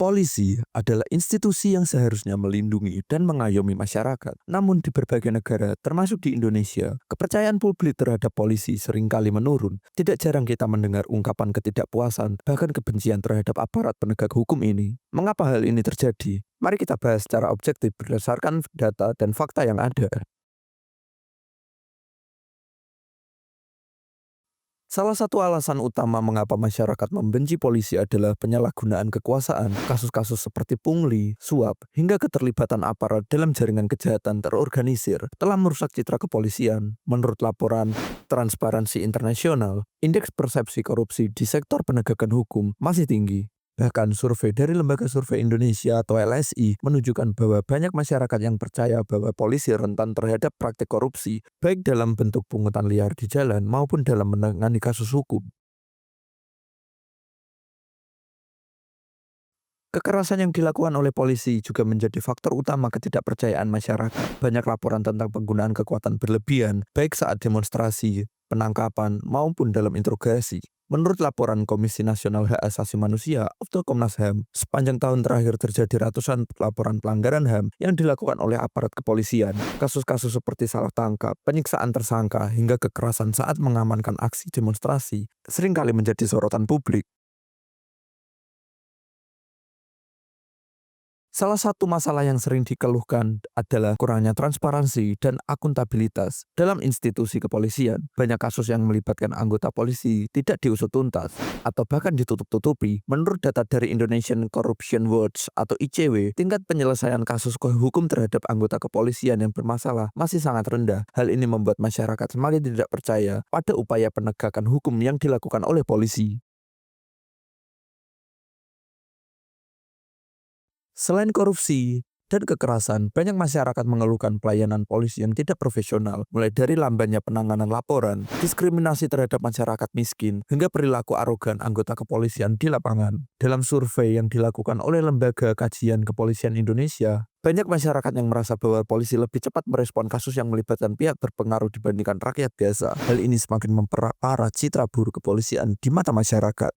Polisi adalah institusi yang seharusnya melindungi dan mengayomi masyarakat. Namun di berbagai negara, termasuk di Indonesia, kepercayaan publik terhadap polisi seringkali menurun. Tidak jarang kita mendengar ungkapan ketidakpuasan, bahkan kebencian terhadap aparat penegak hukum ini. Mengapa hal ini terjadi? Mari kita bahas secara objektif berdasarkan data dan fakta yang ada. Salah satu alasan utama mengapa masyarakat membenci polisi adalah penyalahgunaan kekuasaan. Kasus-kasus seperti pungli, suap, hingga keterlibatan aparat dalam jaringan kejahatan terorganisir telah merusak citra kepolisian. Menurut laporan Transparansi Internasional, indeks persepsi korupsi di sektor penegakan hukum masih tinggi. Bahkan survei dari Lembaga Survei Indonesia atau LSI menunjukkan bahwa banyak masyarakat yang percaya bahwa polisi rentan terhadap praktik korupsi, baik dalam bentuk pungutan liar di jalan maupun dalam menangani kasus hukum. Kekerasan yang dilakukan oleh polisi juga menjadi faktor utama ketidakpercayaan masyarakat. Banyak laporan tentang penggunaan kekuatan berlebihan, baik saat demonstrasi, penangkapan, maupun dalam interogasi. Menurut laporan Komisi Nasional Hak Asasi Manusia atau Komnas HAM, sepanjang tahun terakhir terjadi ratusan laporan pelanggaran HAM yang dilakukan oleh aparat kepolisian. Kasus-kasus seperti salah tangkap, penyiksaan tersangka, hingga kekerasan saat mengamankan aksi demonstrasi seringkali menjadi sorotan publik. Salah satu masalah yang sering dikeluhkan adalah kurangnya transparansi dan akuntabilitas dalam institusi kepolisian. Banyak kasus yang melibatkan anggota polisi tidak diusut tuntas atau bahkan ditutup-tutupi. Menurut data dari Indonesian Corruption Watch atau ICW, tingkat penyelesaian kasus hukum terhadap anggota kepolisian yang bermasalah masih sangat rendah. Hal ini membuat masyarakat semakin tidak percaya pada upaya penegakan hukum yang dilakukan oleh polisi. Selain korupsi dan kekerasan, banyak masyarakat mengeluhkan pelayanan polisi yang tidak profesional, mulai dari lambannya penanganan laporan, diskriminasi terhadap masyarakat miskin, hingga perilaku arogan anggota kepolisian di lapangan. Dalam survei yang dilakukan oleh Lembaga Kajian Kepolisian Indonesia, banyak masyarakat yang merasa bahwa polisi lebih cepat merespon kasus yang melibatkan pihak berpengaruh dibandingkan rakyat biasa. Hal ini semakin memperparah citra buruk kepolisian di mata masyarakat.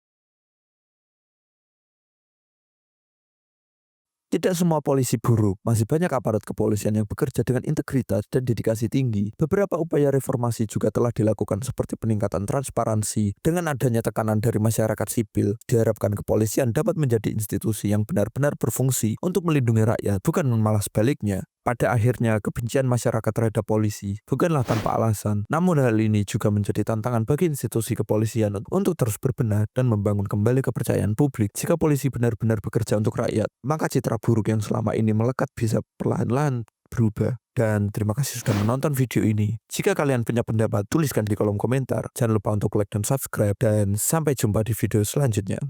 Tidak semua polisi buruk, masih banyak aparat kepolisian yang bekerja dengan integritas dan dedikasi tinggi. Beberapa upaya reformasi juga telah dilakukan seperti peningkatan transparansi. Dengan adanya tekanan dari masyarakat sipil, diharapkan kepolisian dapat menjadi institusi yang benar-benar berfungsi untuk melindungi rakyat, bukan malah sebaliknya. Pada akhirnya, kebencian masyarakat terhadap polisi bukanlah tanpa alasan. Namun hal ini juga menjadi tantangan bagi institusi kepolisian untuk terus berbenah dan membangun kembali kepercayaan publik. Jika polisi benar-benar bekerja untuk rakyat, maka citra buruk yang selama ini melekat bisa perlahan-lahan berubah. Dan terima kasih sudah menonton video ini. Jika kalian punya pendapat, tuliskan di kolom komentar. Jangan lupa untuk like dan subscribe. Dan sampai jumpa di video selanjutnya.